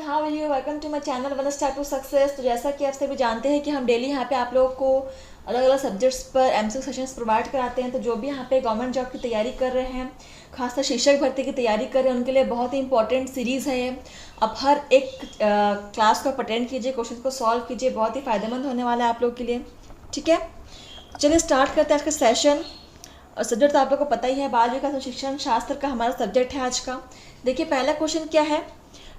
How are you, welcome to my channel one star to success. तो जैसा कि आप सभी जानते हैं कि हम डेली यहाँ पे आप लोगों को अलग अलग सब्जेक्ट्स पर एमसीक्यू सेशंस प्रोवाइड कराते हैं। तो जो भी यहाँ पे गवर्नमेंट जॉब की तैयारी कर रहे हैं, खासकर शिक्षक भर्ती की तैयारी कर रहे हैं, उनके लिए बहुत ही इंपॉर्टेंट सीरीज़ है ये। आप हर एक क्लास को अटेंड कीजिए, क्वेश्चन को सॉल्व कीजिए, बहुत ही फायदेमंद होने वाला है आप लोग के लिए। ठीक है, चलिए स्टार्ट करते हैं आज का सेशन। और सब्जेक्ट तो आप लोग को पता ही है, बाल विकास और शिक्षण शास्त्र का हमारा सब्जेक्ट है आज का। देखिए पहला क्वेश्चन क्या है,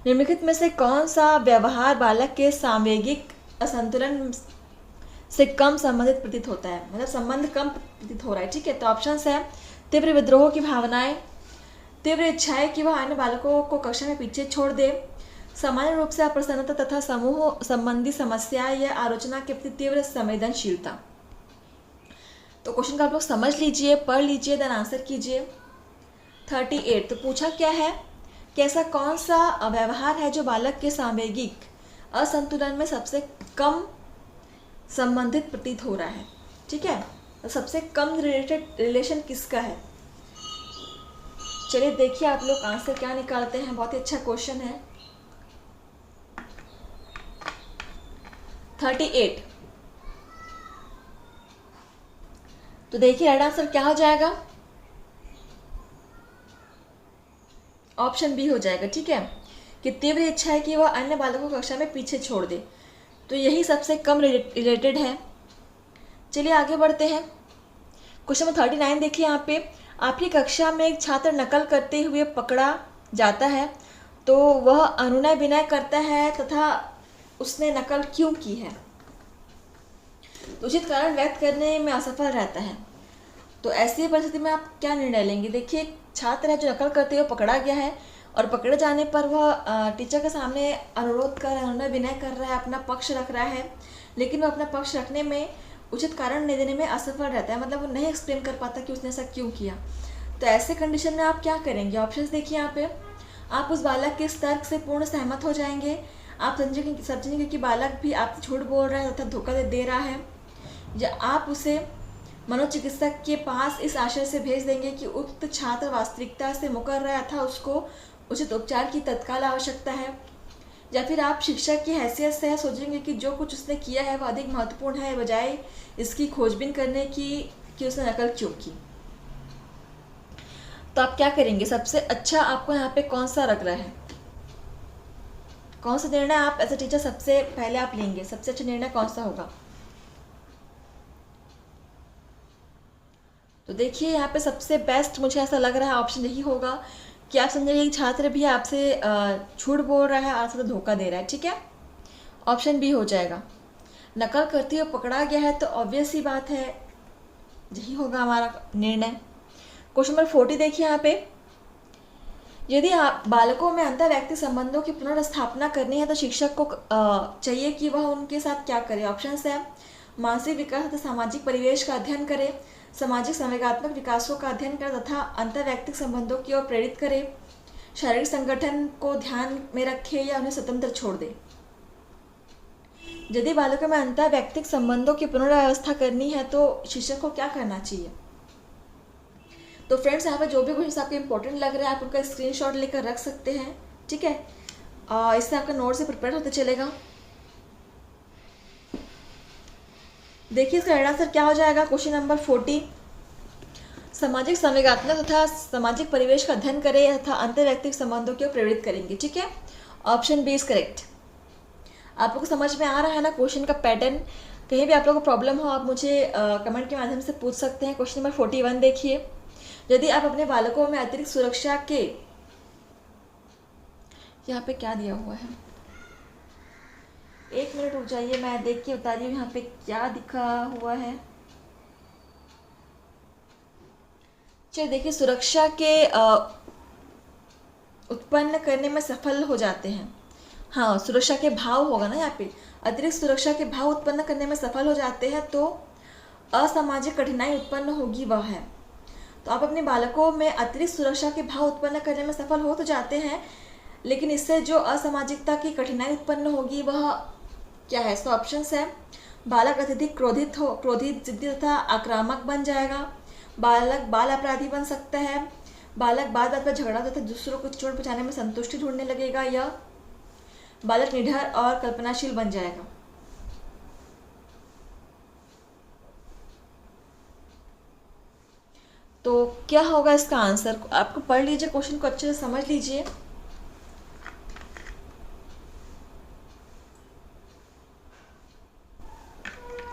निम्नलिखित में से कौन सा व्यवहार बालक के सामवेगिक असंतुलन से कम संबंधित प्रतीत होता है, मतलब संबंध कम प्रतीत हो रहा है। ठीक है, तो ऑप्शंस है तीव्र विद्रोह की भावनाएं, तीव्र इच्छाएं कि वह अन्य बालकों को कक्षा में पीछे छोड़ दे, सामान्य रूप से अप्रसन्नता तथा समूह संबंधी समस्याएं या आलोचना के प्रति तीव्र संवेदनशीलता। तो क्वेश्चन का आप लोग समझ लीजिए, पढ़ लीजिए, देन आंसर कीजिए। 38 तो पूछा क्या है कि ऐसा कौन सा व्यवहार है जो बालक के सामवेगिक असंतुलन में सबसे कम संबंधित प्रतीत हो रहा है। ठीक है, तो सबसे कम रिलेशन किसका है। चलिए देखिए आप लोग आंसर क्या निकालते हैं, बहुत ही अच्छा क्वेश्चन है। 38 तो देखिए राइट आंसर क्या हो जाएगा, ऑप्शन बी हो जाएगा। ठीक है, कि तीव्र इच्छा है कि वह अन्य बालकों को कक्षा में पीछे छोड़ दे, तो यही सबसे कम रिलेटेड है। चलिए आगे बढ़ते हैं। क्वेश्चन नंबर 39 देखिए यहाँ पे, आपकी कक्षा में एक छात्र नकल करते हुए पकड़ा जाता है, तो वह अनुनय विनय करता है तथा उसने नकल क्यों की है। तो उचित कारण व्यक्त करने में असफल रहता है, तो ऐसी परिस्थिति में आप क्या निर्णय लेंगे। देखिए एक छात्र है जो नकल करते हुए पकड़ा गया है और पकड़े जाने पर वह टीचर के सामने अनुरोध कर रहा है, अनुनय विनय कर रहा है, अपना पक्ष रख रहा है, लेकिन वह अपना पक्ष रखने में उचित कारण नहीं देने में असफल रहता है, मतलब वो नहीं एक्सप्लेन कर पाता कि उसने ऐसा क्यों किया। तो ऐसे कंडीशन में आप क्या करेंगे, ऑप्शंस देखिए यहाँ पे। आप उस बालक के इस तर्क से पूर्ण सहमत हो जाएंगे, आप समझेंगे कि बालक भी आपसे झूठ बोल रहा है तथा धोखा दे रहा है, या आप उसे मनोचिकित्सक के पास इस आशय से भेज देंगे कि उक्त छात्र वास्तविकता से मुकर रहा था, उसको उचित उपचार की तत्काल आवश्यकता है, या फिर आप शिक्षक की हैसियत से सोचेंगे कि जो कुछ उसने किया है वह अधिक महत्वपूर्ण है बजाय इसकी खोजबीन करने की कि उसने नकल क्यों की। तो आप क्या करेंगे, सबसे अच्छा आपको यहाँ पे कौन सा लग रहा है, कौन सा निर्णय आप एज ए टीचर सबसे पहले आप लेंगे, सबसे अच्छा निर्णय कौन सा होगा। तो देखिए यहाँ पे सबसे बेस्ट मुझे ऐसा लग रहा है ऑप्शन यही होगा कि आप समझिए कि छात्र भी आपसे झूठ बोल रहा है, आपसे धोखा दे रहा है। ठीक है, ऑप्शन बी हो जाएगा। नकल करते हुए पकड़ा गया है तो ऑब्वियस ही बात है यही होगा हमारा निर्णय। क्वेश्चन नंबर 40 देखिए यहाँ पे, यदि आप बालकों में अंतर व्यक्तिगत संबंधों की पुनर्स्थापना करनी है तो शिक्षक को चाहिए कि वह उनके साथ क्या करे। ऑप्शन है मानसिक विकास तथा सामाजिक परिवेश का अध्ययन करे, सामाजिक संवेगात्मक विकासों का अध्ययन करे तथा अंतर व्यक्तिगत संबंधों की ओर प्रेरित करे, शारीरिक संगठन को ध्यान में रखे या उन्हें स्वतंत्र छोड़ दे। यदि बालकों में अंतर व्यक्तिगत संबंधों की पुनर्व्यवस्था करनी है तो शिक्षक को क्या करना चाहिए। तो फ्रेंड्स यहाँ पे जो भी क्वेश्चन आपको इंपॉर्टेंट लग रहा है आप उनका स्क्रीनशॉट लेकर रख सकते हैं। ठीक है, इससे आपका नोट से प्रिपेयर होते चलेगा। देखिए इसका राइट आंसर क्या हो जाएगा, क्वेश्चन नंबर 40 सामाजिक संवेगात्मक तथा सामाजिक परिवेश का अध्ययन करें तथा अंतर व्यक्तिगत संबंधों की ओर प्रेरित करेंगे। ठीक है, ऑप्शन बी इज करेक्ट। आप लोग को समझ में आ रहा है ना क्वेश्चन का पैटर्न। कहीं भी आप लोगों को प्रॉब्लम हो आप मुझे कमेंट के माध्यम से पूछ सकते हैं। क्वेश्चन नंबर 41 देखिए, यदि आप अपने बालकों में अतिरिक्त सुरक्षा के, यहाँ पे क्या दिया हुआ है, एक मिनट रुक जाइए मैं देख के बता रही हूँ यहाँ पे क्या दिखा हुआ है। चलिए देखिए, सुरक्षा के उत्पन्न करने में सफल हो जाते हैं। हाँ, सुरक्षा के भाव होगा ना यहाँ पे, अतिरिक्त सुरक्षा के भाव उत्पन्न करने में सफल हो जाते हैं तो असामाजिक कठिनाई उत्पन्न होगी वह है। तो आप अपने बालकों में अतिरिक्त सुरक्षा के भाव उत्पन्न करने में सफल हो तो जाते हैं, लेकिन इससे जो असामाजिकता की कठिनाई उत्पन्न होगी वह क्या है। तो ऑप्शंस है बालक अत्यधिक क्रोधित जिद्दी तथा आक्रामक बन जाएगा, बालक बाल अपराधी बन सकता है, बालक बात बात पर झगड़ा तथा दूसरों को चोट पहुंचाने में संतुष्टि ढूंढने लगेगा, या बालक निडर और कल्पनाशील बन जाएगा। तो क्या होगा इसका आंसर? आपको पढ़ लीजिए, क्वेश्चन को अच्छे से समझ लीजिए।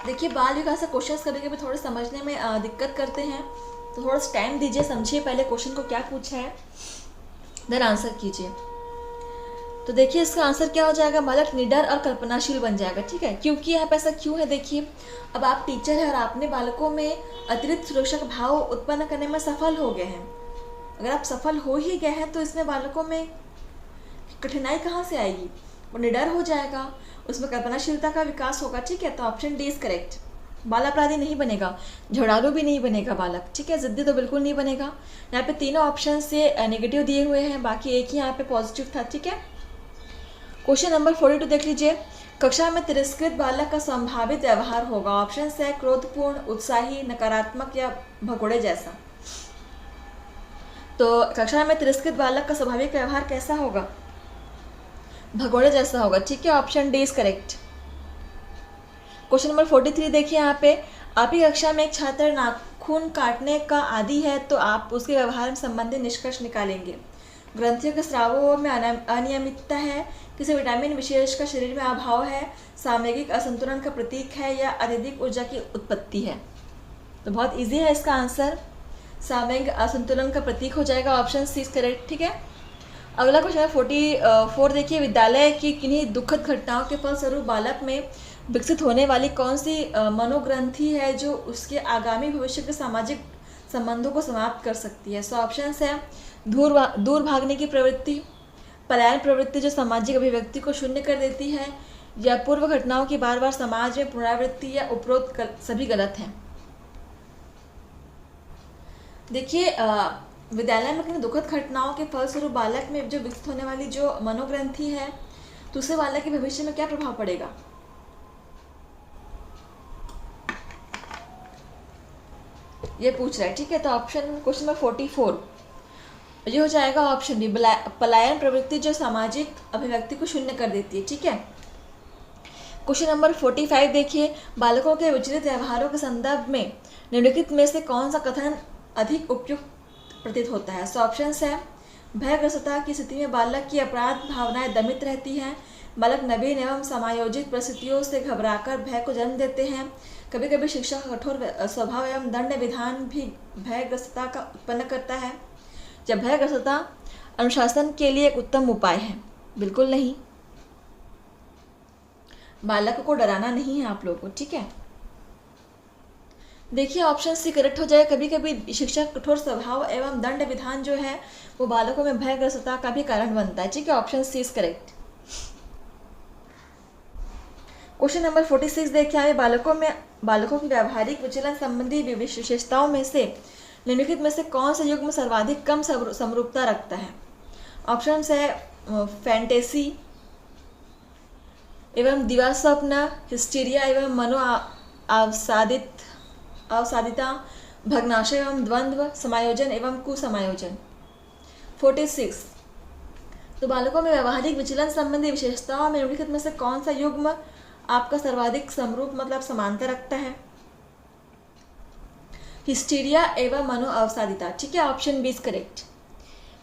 देखिए बाल विकास से क्वेश्चंस कभी कभी थोड़े समझने में दिक्कत करते हैं, तो थोड़ा सा टाइम दीजिए, समझिए पहले क्वेश्चन को क्या पूछा है, देन आंसर कीजिए। तो देखिए इसका आंसर क्या हो जाएगा, बालक निडर और कल्पनाशील बन जाएगा। ठीक है, क्योंकि यहाँ पे ऐसा क्यों है, देखिए अब आप टीचर हैं और आपने बालकों में अतिरिक्त सुरक्षा का भाव उत्पन्न करने में सफल हो गए हैं। अगर आप सफल हो ही गए हैं तो इसमें बालकों में कठिनाई कहाँ से आएगी, वो निडर हो जाएगा, उसमें कल्पनाशीलता का विकास होगा। ठीक है, तो ऑप्शन डी इज करेक्ट। बाल अपराधी नहीं बनेगा, झगड़ालू भी नहीं बनेगा बालक। ठीक है, जिद्दी तो बिल्कुल नहीं बनेगा। यहाँ पे तीनों ऑप्शन से नेगेटिव दिए हुए हैं, बाकी एक ही यहाँ पे पॉजिटिव था। ठीक है, क्वेश्चन नंबर 42 देख लीजिए। कक्षा में तिरस्कृत बालक का संभावित व्यवहार होगा। ऑप्शन है क्रोधपूर्ण, उत्साही, नकारात्मक या भगोड़े जैसा। तो कक्षा में तिरस्कृत बालक का स्वाभाविक व्यवहार कैसा होगा, भगोड़े जैसा होगा। ठीक है, option D is correct. Question number 43 देखिए यहाँ पे, आपकी कक्षा में एक छात्र नाखून काटने का आदी है तो आप उसके व्यवहार में संबंधित निष्कर्ष निकालेंगे। ग्रंथियों के स्रावों में अनियमितता है, किसी विटामिन विशेष का शरीर में अभाव है, सामयिक असंतुलन का प्रतीक है या अत्यधिक ऊर्जा की उत्पत्ति है। तो बहुत इजी है इसका आंसर, सामयिक असंतुलन का प्रतीक हो जाएगा, ऑप्शन सी इज करेक्ट। ठीक है, अगला क्वेश्चन है 44 देखिए। विद्यालय की किन्हीं दुखद घटनाओं के फलस्वरूप बालक में विकसित होने वाली कौन सी मनोग्रंथि है जो उसके आगामी भविष्य के सामाजिक संबंधों को समाप्त कर सकती है। सो ऑप्शन है दूर भागने की प्रवृत्ति, पलायन प्रवृत्ति जो सामाजिक अभिव्यक्ति को शून्य कर देती है, या पूर्व घटनाओं की बार बार समाज में पुनरावृत्ति या उपरोक्त सभी गलत हैं। देखिए विद्यालय में किन्हीं दुखद घटनाओं के फलस्वरूप बालक में जो विकसित होने वाली जो मनोग्रंथि है तो उससे बालक के भविष्य में क्या प्रभाव पड़ेगा, ये पूछ रहा है। ठीक है, तो ऑप्शन क्वेश्चन नंबर 44 ये हो जाएगा ऑप्शन डी, पलायन प्रवृत्ति जो सामाजिक अभिव्यक्ति को शून्य कर देती है। ठीक है, क्वेश्चन नंबर 45 देखिए। बालकों के विचलित व्यवहारों के संदर्भ में निम्नलिखित में से कौन सा कथन अधिक उपयुक्त प्रतीत होता है। सो ऑप्शन है भयग्रस्तता की स्थिति में बालक की अपराध भावनाएं दमित रहती हैं, बालक नवीन एवं समायोजित परिस्थितियों से घबराकर भय को जन्म देते हैं, कभी कभी शिक्षा का कठोर स्वभाव एवं दंड विधान भी भयग्रस्तता का उत्पन्न करता है। जब भयग्रस्तता अनुशासन के लिए एक उत्तम उपाय है, बिल्कुल नहीं, बालक को डराना नहीं है आप लोगों को। ठीक है, देखिए ऑप्शन सी करेक्ट हो जाए। कभी कभी शिक्षा कठोर स्वभाव एवं दंड विधान जो है वो बालकों में भयग्रस्तता का भी कारण बनता है। ठीक है, option C is correct. Question number 46 देखिए। हमें बालकों की व्यावहारिक विचलन संबंधी विशेषताओं में से निम्नलिखित में से कौन सा युग्म सर्वाधिक कम समरूपता रखता है। ऑप्शन है फैंटेसी एवं दिवास्वप्न, हिस्टीरिया एवं मनो अवसादिता, भग्नाशय एवं द्वंद्व, समायोजन एवं कुसमायोजन। 46 तो बालकों में व्यवहारिक विचलन संबंधी विशेषताओं में निम्नलिखित में से कौन सा युग्म आपका सर्वाधिक समरूप मतलब समानता रखता है। हिस्टीरिया एवं मनो अवसादिता। ठीक है, option B is correct.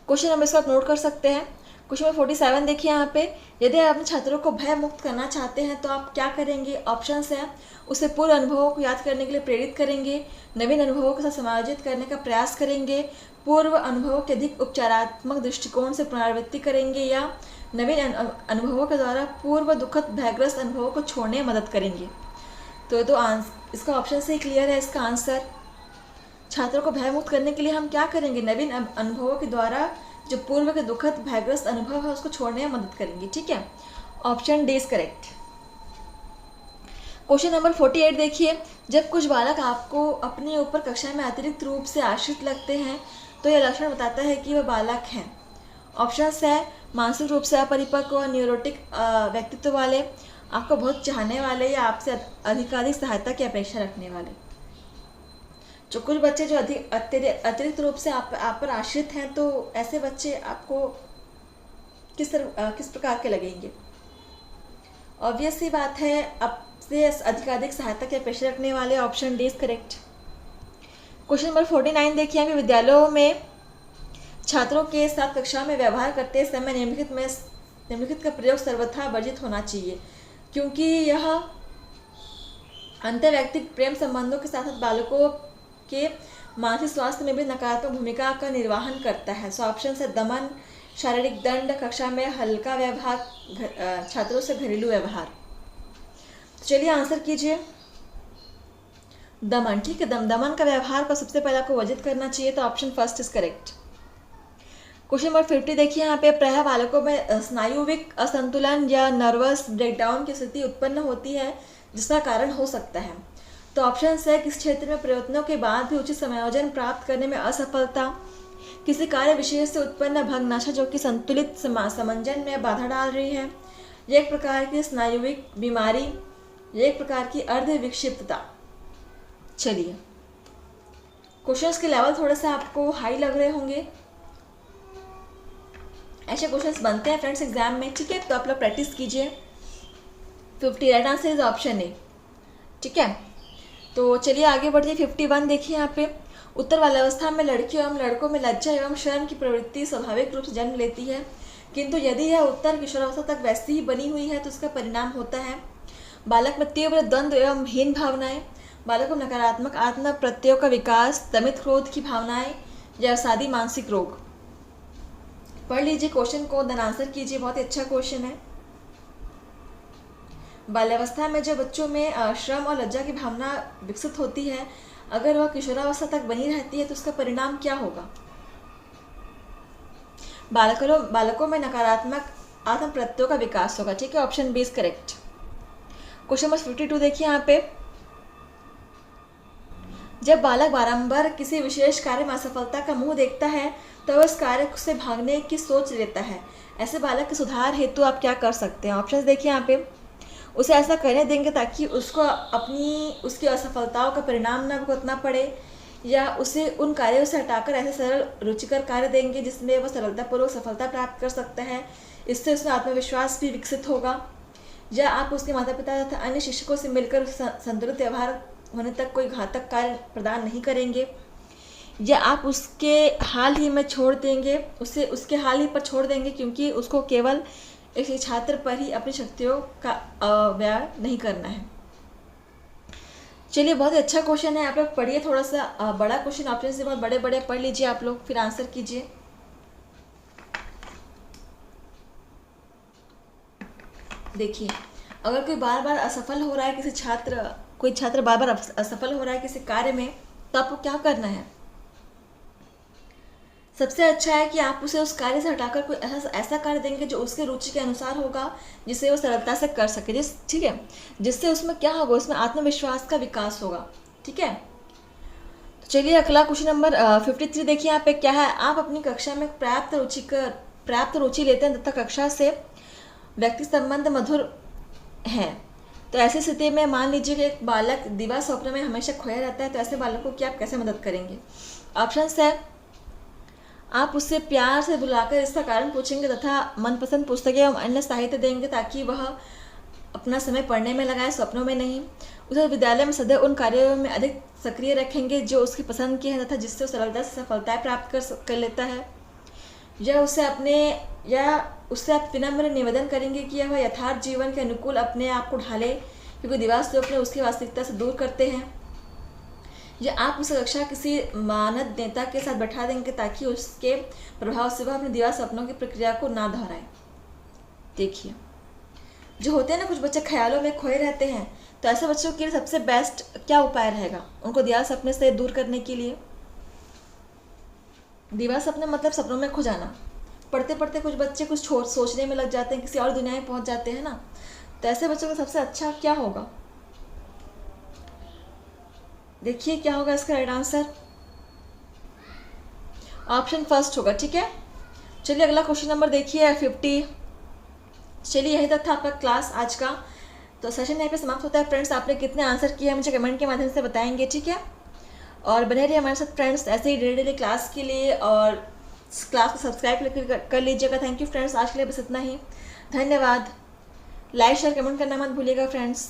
Question number इसको आप नोट कर सकते हैं। क्वेश्चन नंबर 47 देखिए यहाँ पे। यदि आप अपने छात्रों को भय मुक्त करना चाहते हैं तो आप क्या करेंगे। ऑप्शन है उसे पूर्व अनुभवों को याद करने के लिए प्रेरित करेंगे, नवीन अनुभवों के साथ समायोजित करने का प्रयास करेंगे, पूर्व अनुभवों के अधिक उपचारात्मक दृष्टिकोण से पुनरावृत्ति करेंगे, या नवीन अनुभवों के द्वारा पूर्व दुखद भयग्रस्त अनुभवों को छोड़ने में मदद करेंगे। तो इसका ऑप्शन से क्लियर है इसका आंसर। छात्रों को भयमुक्त करने के लिए हम क्या करेंगे, नवीन अनुभवों के द्वारा जो पूर्व के दुखद भयग्रस्त अनुभव है उसको छोड़ने में मदद करेंगे। ठीक है, option D is correct. Question number 48 देखिए। जब कुछ बालक आपको अपने ऊपर कक्षा में अतिरिक्त रूप से आश्रित लगते हैं तो यह लक्षण बताता है कि वह बालक हैं। ऑप्शन है मानसिक रूप से अपरिपक्व, न्यूरोटिक व्यक्तित्व वाले, आपको बहुत चाहने वाले, या आपसे अधिकाधिक सहायता की अपेक्षा रखने वाले। जो कुछ बच्चे जो अतिरिक्त रूप से आप पर आश्रित हैं तो ऐसे बच्चे आपको किस प्रकार के लगेंगे। ऑब्वियस सी बात है, आपसे अधिकाधिक सहायता की अपेक्षा रखने वाले option D is correct. Question number 49 देखिए, यहाँ पे विद्यालयों में छात्रों के साथ कक्षा में व्यवहार करते समय निम्नलिखित का प्रयोग सर्वथा वर्जित होना चाहिए, क्योंकि यह अंतर्वैयक्तिक प्रेम संबंधों के साथ साथ बालकों के मानसिक स्वास्थ्य में भी नकारात्मक भूमिका का निर्वहन करता है। सो ऑप्शन है दमन, शारीरिक दंड, कक्षा में हल्का व्यवहार, छात्रों से घरेलू व्यवहार। तो चलिए आंसर कीजिए। दमन, ठीक है, दमन का व्यवहार को सबसे पहले आपको वर्जित करना चाहिए, तो option first is correct. Question number 50 देखिए, यहाँ पे प्रायः बालकों में स्नायुविक असंतुलन या नर्वस ब्रेकडाउन की स्थिति उत्पन्न होती है, जिसका कारण हो सकता है। तो ऑप्शन है किस क्षेत्र में प्रयत्नों के बाद भी उचित समायोजन प्राप्त करने में असफलता, किसी कार्य विशेष से उत्पन्न भग्नाशा जो कि संतुलित समंजन में बाधा डाल रही है, यह एक प्रकार की स्नायुविक बीमारी, यह एक प्रकार की अर्ध विक्षिप्तता। चलिए, क्वेश्चंस के लेवल थोड़े से आपको हाई लग रहे होंगे, ऐसे क्वेश्चंस बनते हैं फ्रेंड्स एग्जाम में, ठीक है, तो आप लोग प्रैक्टिस कीजिए। 50 right answer is option A, ठीक है। तो चलिए आगे बढ़िए। 51 देखिए, यहाँ पे उत्तर बाल्यावस्था में लड़कियों एवं लड़कों में लज्जा एवं शर्म की प्रवृत्ति स्वाभाविक रूप से जन्म लेती है, किंतु यदि यह उत्तर किशोरावस्था तक वैसी ही बनी हुई है तो उसका परिणाम होता है बालक में तीव्र द्वंद्व एवं हीन भावनाएं, बालक में नकारात्मक आत्म प्रत्ययों का विकास, दमित क्रोध की भावनाएं या अवसादी मानसिक रोग। पढ़ लीजिए क्वेश्चन को, देन आंसर कीजिए, बहुत ही अच्छा क्वेश्चन है। बाल्यावस्था में जब बच्चों में श्रम और लज्जा की भावना विकसित होती है, अगर वह किशोरावस्था तक बनी रहती है तो उसका परिणाम क्या होगा? बालकों में नकारात्मक आत्म प्रत्ययों का विकास होगा, ठीक है, option B is correct. Question number 52 देखिए, यहाँ पे जब बालक बारंबार किसी विशेष कार्य में असफलता का मुंह देखता है तो वह इस कार्य से भागने की सोच लेता है, ऐसे बालक के सुधार हेतु आप क्या कर सकते हैं? ऑप्शन देखिए, यहाँ पे उसे ऐसा करने देंगे ताकि उसको उसकी असफलताओं का परिणाम न भुगतना पड़े, या उसे उन कार्यों से हटाकर ऐसे सरल रुचिकर कार्य देंगे जिसमें वह सरलतापूर्वक सफलता प्राप्त कर सकता है, इससे उसमें आत्मविश्वास भी विकसित होगा, या आप उसके माता पिता तथा अन्य शिक्षकों से मिलकर संतुलित व्यवहार होने तक कोई घातक कार्य प्रदान नहीं करेंगे, या आप उसके हाल ही में छोड़ देंगे, उसे उसके हाल ही पर छोड़ देंगे क्योंकि उसको केवल एक छात्र पर ही अपनी शक्तियों का व्यय नहीं करना है। चलिए, बहुत ही अच्छा क्वेश्चन है, आप लोग पढ़िए, थोड़ा सा बड़ा क्वेश्चन, ऑप्शन से बहुत बड़े बड़े पढ़ लीजिए आप लोग, फिर आंसर कीजिए। देखिए, अगर कोई बार बार असफल हो रहा है कोई छात्र बार बार असफल हो रहा है किसी कार्य में, तो आपको क्या करना है? सबसे अच्छा है कि आप उसे उस कार्य से हटाकर कोई ऐसा कार्य देंगे जो उसके रुचि के अनुसार होगा, जिसे वो सरलता से कर सके, ठीक है, जिससे उसमें क्या होगा, उसमें आत्मविश्वास का विकास होगा, ठीक है। तो चलिए अगला क्वेश्चन नंबर 53 देखिए, यहाँ पे क्या है, आप अपनी कक्षा में प्राप्त रुचि लेते हैं तथा कक्षा से व्यक्ति संबंध मधुर हैं, तो ऐसी स्थिति में मान लीजिए कि एक बालक दिवा स्वप्न में हमेशा खोया रहता है, तो ऐसे बालकों की आप कैसे मदद करेंगे? ऑप्शन है, आप उससे प्यार से बुलाकर इसका कारण पूछेंगे तथा मनपसंद पुस्तकें एवं अन्य साहित्य देंगे ताकि वह अपना समय पढ़ने में लगाए, स्वप्नों में नहीं। उसे विद्यालय में सदैव उन कार्यों में अधिक सक्रिय रखेंगे जो उसकी पसंद के हैं तथा जिससे वो सरलता से सफलताएं प्राप्त कर लेता है, या उससे आप विनम्र निवेदन करेंगे कि वह यथार्थ जीवन के अनुकूल अपने आप को ढाले, क्योंकि दिवा स्वप्न उसकी वास्तविकता से दूर करते हैं, या आप उसे कक्षा किसी मानद नेता के साथ बैठा देंगे ताकि उसके प्रभाव से वह अपने दिवा सपनों की प्रक्रिया को ना दोहराए। देखिए, जो होते हैं ना कुछ बच्चे ख्यालों में खोए रहते हैं, तो ऐसे बच्चों के लिए सबसे बेस्ट क्या उपाय रहेगा उनको दिवा सपने से दूर करने के लिए? दिवा सपने मतलब सपनों में खो जाना। पढ़ते पढ़ते कुछ बच्चे कुछ सोचने में लग जाते हैं, किसी और दुनिया में पहुंच जाते हैं ना, तो ऐसे बच्चों का सबसे अच्छा क्या होगा? देखिए क्या होगा इसका राइट आंसर, ऑप्शन फर्स्ट होगा, ठीक है। चलिए अगला क्वेश्चन नंबर देखिए 50। चलिए यही तक था आपका क्लास आज का, तो सेशन यहीं पे समाप्त होता है फ्रेंड्स। आपने कितने आंसर किए मुझे कमेंट के माध्यम से बताएंगे, ठीक है। और बने रहिए हमारे साथ फ्रेंड्स ऐसे ही डेली क्लास के लिए, और क्लास को सब्सक्राइब कर लीजिएगा। थैंक यू फ्रेंड्स, आज के लिए बस इतना ही, धन्यवाद। लाइक शेयर कमेंट करना मत भूलिएगा फ्रेंड्स।